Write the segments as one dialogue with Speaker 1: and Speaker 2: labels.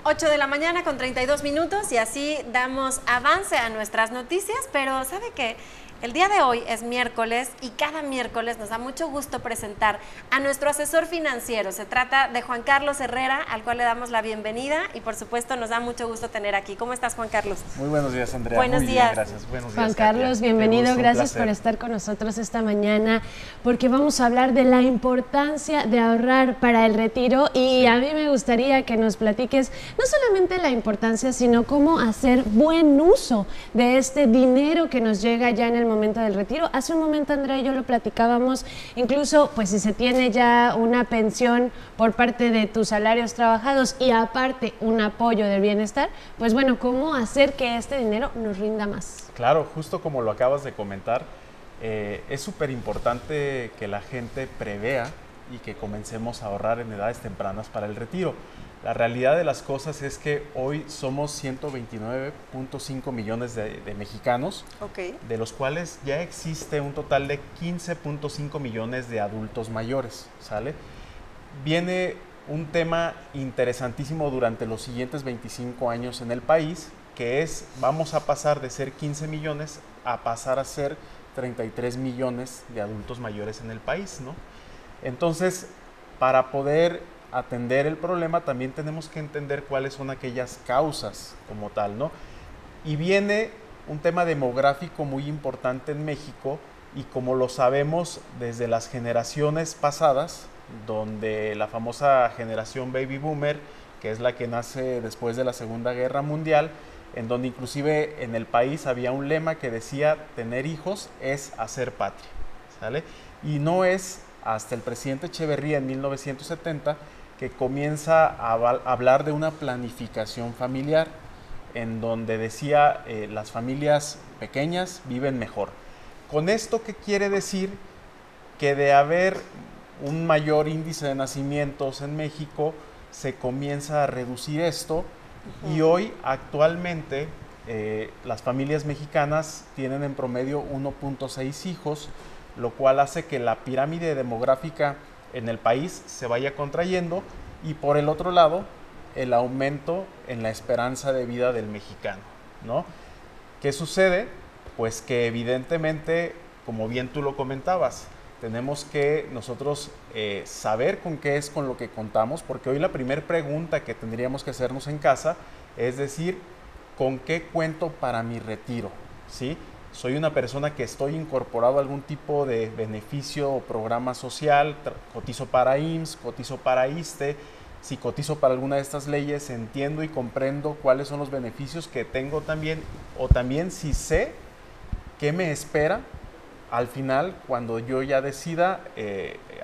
Speaker 1: 8 de la mañana con 32 minutos y así damos avance a nuestras noticias, pero ¿sabe qué? El día de hoy es miércoles y cada miércoles nos da mucho gusto presentar a nuestro asesor financiero. Se trata de Juan Carlos Herrera, al cual le damos la bienvenida y por supuesto nos da mucho gusto tener aquí. ¿Cómo estás, Juan Carlos?
Speaker 2: Muy buenos días, Andrea.
Speaker 1: Buenos
Speaker 2: Muy
Speaker 1: días.
Speaker 2: Bien, gracias. Buenos
Speaker 3: Juan
Speaker 2: días,
Speaker 3: Carlos,
Speaker 2: Katia.
Speaker 3: bienvenido.
Speaker 2: Gusto,
Speaker 3: Gracias por estar con nosotros esta mañana, porque vamos a hablar de la importancia de ahorrar para el retiro y a mí me gustaría que nos platiques no solamente la importancia, sino cómo hacer buen uso de este dinero que nos llega ya en el momento del retiro. Hace un momento, Andrea y yo lo platicábamos, incluso pues si se tiene ya una pensión por parte de tus salarios trabajados y aparte un apoyo del bienestar, pues bueno, cómo hacer que este dinero nos rinda más.
Speaker 2: Claro, justo como lo acabas de comentar, es súper importante que la gente prevea y que comencemos a ahorrar en edades tempranas para el retiro. La realidad de las cosas es que hoy somos 129.5 millones de mexicanos, de los cuales ya existe un total de 15.5 millones de adultos mayores, ¿sale? Viene un tema interesantísimo durante los siguientes 25 años en el país, que es, vamos a pasar de ser 15 millones a pasar a ser 33 millones de adultos mayores en el país, ¿no? Entonces, para poder atender el problema, también tenemos que entender cuáles son aquellas causas como tal, ¿no? Y viene un tema demográfico muy importante en México y como lo sabemos desde las generaciones pasadas, donde la famosa generación Baby Boomer, que es la que nace después de la Segunda Guerra Mundial, en donde inclusive en el país había un lema que decía tener hijos es hacer patria, ¿sale? Y no es hasta el presidente Echeverría en 1970 que comienza a hablar de una planificación familiar, en donde decía las familias pequeñas viven mejor. Con esto, ¿qué quiere decir? Que de haber un mayor índice de nacimientos en México, se comienza a reducir esto y hoy actualmente las familias mexicanas tienen en promedio 1.6 hijos, lo cual hace que la pirámide demográfica en el país se vaya contrayendo y por el otro lado el aumento en la esperanza de vida del mexicano, ¿no? ¿Qué sucede? Pues que evidentemente, como bien tú lo comentabas, tenemos que nosotros saber con qué es con lo que contamos, porque hoy la primera pregunta que tendríamos que hacernos en casa es decir, ¿con qué cuento para mi retiro? ¿Sí? Soy una persona que estoy incorporado a algún tipo de beneficio o programa social, cotizo para IMSS, cotizo para ISSSTE, si cotizo para alguna de estas leyes, entiendo y comprendo cuáles son los beneficios que tengo también, o también si sé qué me espera al final cuando yo ya decida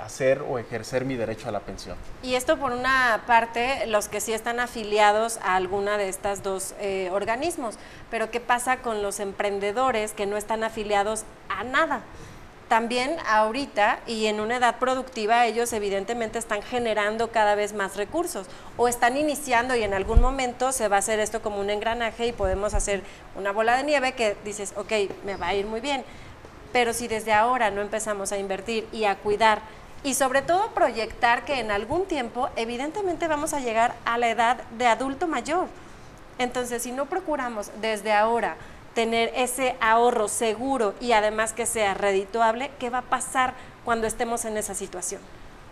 Speaker 2: hacer o ejercer mi derecho a la pensión.
Speaker 1: Y esto por una parte, los que sí están afiliados a alguna de estas dos organismos, pero ¿qué pasa con los emprendedores que no están afiliados a nada? También ahorita y en una edad productiva ellos evidentemente están generando cada vez más recursos o están iniciando y en algún momento se va a hacer esto como un engranaje y podemos hacer una bola de nieve que dices, ok, me va a ir muy bien. Pero si desde ahora no empezamos a invertir y a cuidar y sobre todo proyectar que en algún tiempo evidentemente vamos a llegar a la edad de adulto mayor. Entonces, si no procuramos desde ahora tener ese ahorro seguro y además que sea redituable, ¿qué va a pasar cuando estemos en esa situación?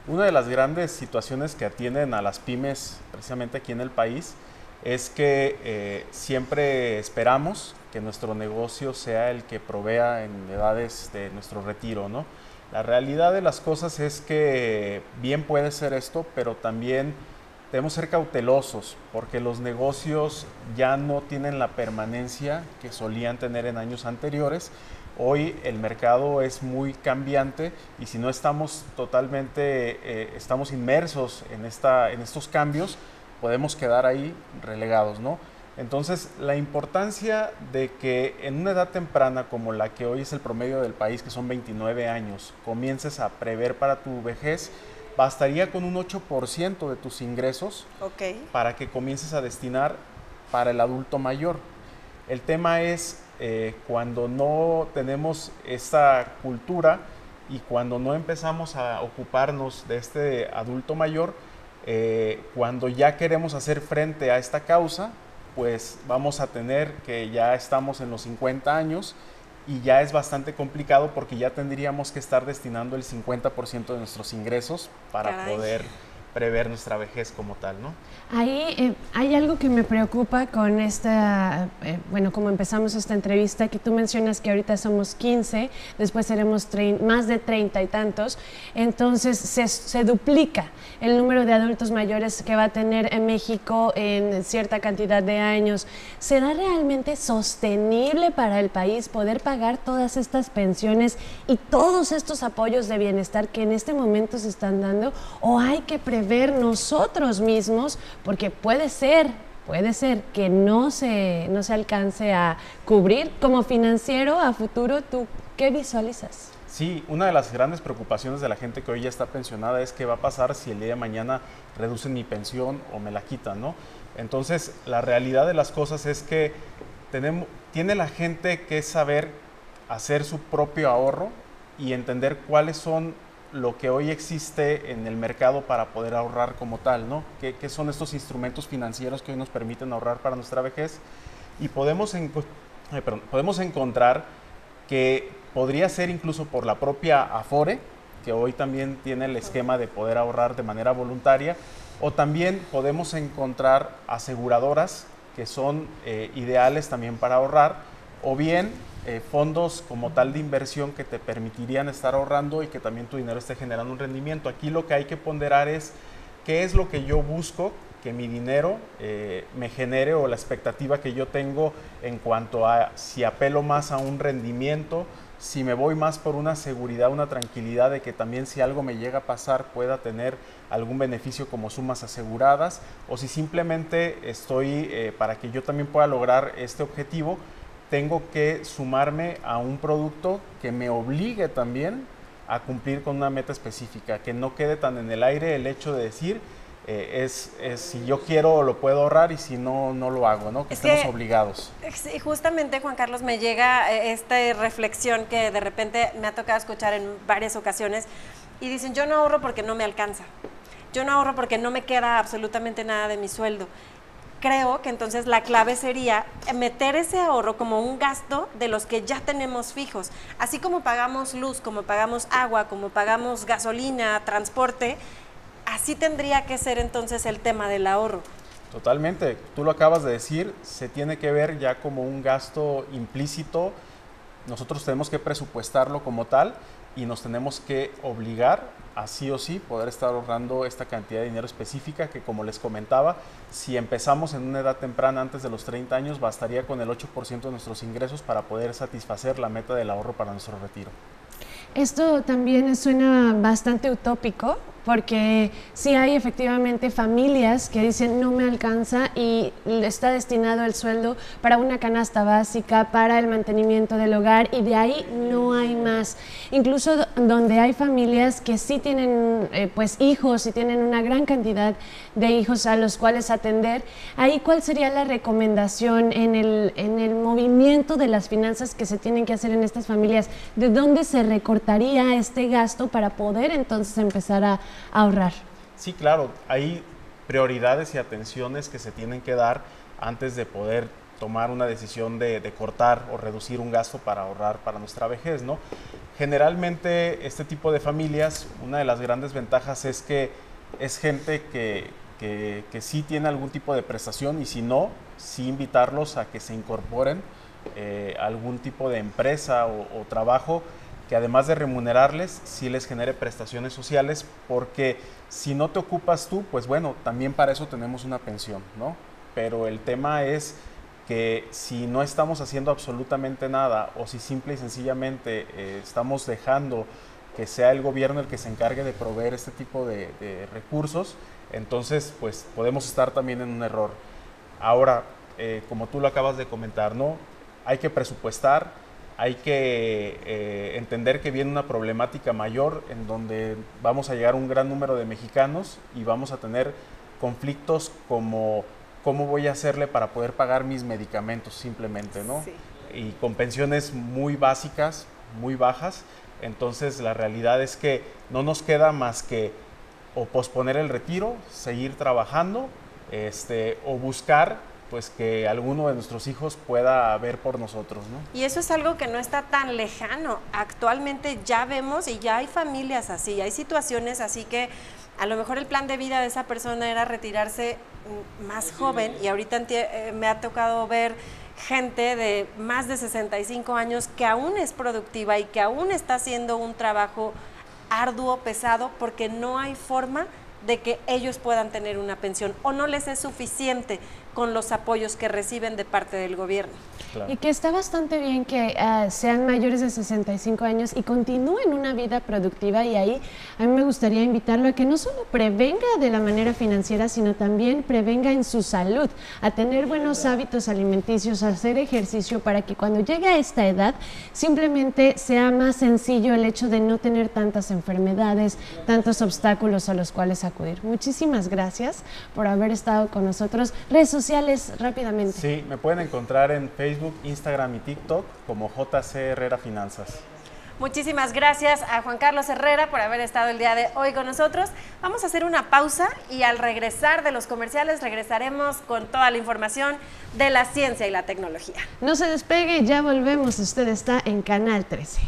Speaker 2: Una de las grandes situaciones que atienden a las pymes precisamente aquí en el país es que siempre esperamos que nuestro negocio sea el que provea en edades de nuestro retiro, ¿no? La realidad de las cosas es que bien puede ser esto, pero también debemos ser cautelosos porque los negocios ya no tienen la permanencia que solían tener en años anteriores. Hoy el mercado es muy cambiante y si no estamos totalmente, estamos inmersos en estos cambios, podemos quedar ahí relegados, ¿no? Entonces, la importancia de que en una edad temprana como la que hoy es el promedio del país, que son 29 años, comiences a prever para tu vejez, bastaría con un 8% de tus ingresos para que comiences a destinar para el adulto mayor. El tema es cuando no tenemos esta cultura y cuando no empezamos a ocuparnos de este adulto mayor, Cuando ya queremos hacer frente a esta causa, pues vamos a tener que ya estamos en los 50 años y ya es bastante complicado porque ya tendríamos que estar destinando el 50% de nuestros ingresos para poder prever nuestra vejez como tal, ¿no?
Speaker 3: Ahí hay algo que me preocupa con esta, bueno, como empezamos esta entrevista, que tú mencionas que ahorita somos 15, después seremos más de 30 y tantos, entonces se duplica el número de adultos mayores que va a tener en México en cierta cantidad de años. ¿Será realmente sostenible para el país poder pagar todas estas pensiones y todos estos apoyos de bienestar que en este momento se están dando? ¿O hay que prever nosotros mismos? Porque puede ser que no se alcance a cubrir. Como financiero a futuro, ¿tú qué visualizas?
Speaker 2: Sí, una de las grandes preocupaciones de la gente que hoy ya está pensionada es qué va a pasar si el día de mañana reducen mi pensión o me la quitan, ¿no? Entonces, la realidad de las cosas es que tiene la gente que saber hacer su propio ahorro y entender cuáles son lo que hoy existe en el mercado para poder ahorrar como tal, ¿no? ¿Qué son estos instrumentos financieros que hoy nos permiten ahorrar para nuestra vejez? Y podemos encontrar que podría ser incluso por la propia Afore, que hoy también tiene el esquema de poder ahorrar de manera voluntaria, o también podemos encontrar aseguradoras que son ideales también para ahorrar, o bien fondos como tal de inversión que te permitirían estar ahorrando y que también tu dinero esté generando un rendimiento. Aquí lo que hay que ponderar es qué es lo que yo busco que mi dinero me genere, o la expectativa que yo tengo en cuanto a si apelo más a un rendimiento, si me voy más por una seguridad, una tranquilidad de que también si algo me llega a pasar pueda tener algún beneficio como sumas aseguradas, o si simplemente estoy para que yo también pueda lograr este objetivo, tengo que sumarme a un producto que me obligue también a cumplir con una meta específica, que no quede tan en el aire el hecho de decir si yo quiero lo puedo ahorrar y si no, no lo hago, ¿no? Que estemos obligados.
Speaker 1: Sí, justamente, Juan Carlos, me llega esta reflexión que de repente me ha tocado escuchar en varias ocasiones y dicen, yo no ahorro porque no me alcanza, yo no ahorro porque no me queda absolutamente nada de mi sueldo. Creo que entonces la clave sería meter ese ahorro como un gasto de los que ya tenemos fijos. Así como pagamos luz, como pagamos agua, como pagamos gasolina, transporte, así tendría que ser entonces el tema del ahorro.
Speaker 2: Totalmente, tú lo acabas de decir, se tiene que ver ya como un gasto implícito. Nosotros tenemos que presupuestarlo como tal y nos tenemos que obligar a sí o sí poder estar ahorrando esta cantidad de dinero específica que, como les comentaba, si empezamos en una edad temprana antes de los 30 años, bastaría con el 8% de nuestros ingresos para poder satisfacer la meta del ahorro para nuestro retiro.
Speaker 3: Esto también suena bastante utópico, porque sí hay efectivamente familias que dicen no me alcanza y está destinado el sueldo para una canasta básica, para el mantenimiento del hogar, y de ahí no hay más. Incluso donde hay familias que sí tienen pues hijos y tienen una gran cantidad de hijos a los cuales atender, ahí ¿cuál sería la recomendación en el movimiento de las finanzas que se tienen que hacer en estas familias? ¿De dónde se recortaría este gasto para poder entonces empezar a ahorrar?
Speaker 2: Sí, claro, hay prioridades y atenciones que se tienen que dar antes de poder tomar una decisión de cortar o reducir un gasto para ahorrar para nuestra vejez, ¿no? Generalmente este tipo de familias, una de las grandes ventajas es que es gente que sí tiene algún tipo de prestación, y si no, sí invitarlos a que se incorporen a algún tipo de empresa o trabajo que, además de remunerarles, sí les genere prestaciones sociales, porque si no te ocupas tú, pues bueno, también para eso tenemos una pensión, ¿no? Pero el tema es que si no estamos haciendo absolutamente nada, o si simple y sencillamente estamos dejando que sea el gobierno el que se encargue de proveer este tipo de recursos, entonces pues podemos estar también en un error. Ahora, como tú lo acabas de comentar, ¿no? Hay que presupuestar, hay que entender que viene una problemática mayor en donde vamos a llegar a un gran número de mexicanos y vamos a tener conflictos como cómo voy a hacerle para poder pagar mis medicamentos simplemente, ¿no? Sí. Y con pensiones muy básicas, muy bajas. Entonces la realidad es que no nos queda más que o posponer el retiro, seguir trabajando, o buscar pues que alguno de nuestros hijos pueda ver por nosotros, ¿no?
Speaker 1: Y eso es algo que no está tan lejano. Actualmente ya vemos y ya hay familias así, hay situaciones así que a lo mejor el plan de vida de esa persona era retirarse más joven y ahorita me ha tocado ver gente de más de 65 años que aún es productiva y que aún está haciendo un trabajo arduo, pesado, porque no hay forma de que ellos puedan tener una pensión o no les es suficiente con los apoyos que reciben de parte del gobierno.
Speaker 3: Claro. Y que está bastante bien que sean mayores de 65 años y continúen una vida productiva, y ahí a mí me gustaría invitarlo a que no solo prevenga de la manera financiera, sino también prevenga en su salud, a tener buenos hábitos alimenticios, a hacer ejercicio para que cuando llegue a esta edad simplemente sea más sencillo el hecho de no tener tantas enfermedades, tantos obstáculos a los cuales acudir. Muchísimas gracias por haber estado con nosotros. Redes sociales rápidamente.
Speaker 2: Sí, me pueden encontrar en Facebook, Instagram y TikTok como JC Herrera Finanzas.
Speaker 1: Muchísimas gracias a Juan Carlos Herrera por haber estado el día de hoy con nosotros. Vamos a hacer una pausa y al regresar de los comerciales regresaremos con toda la información de la ciencia y la tecnología.
Speaker 3: No se despegue, ya volvemos. Usted está en Canal 13.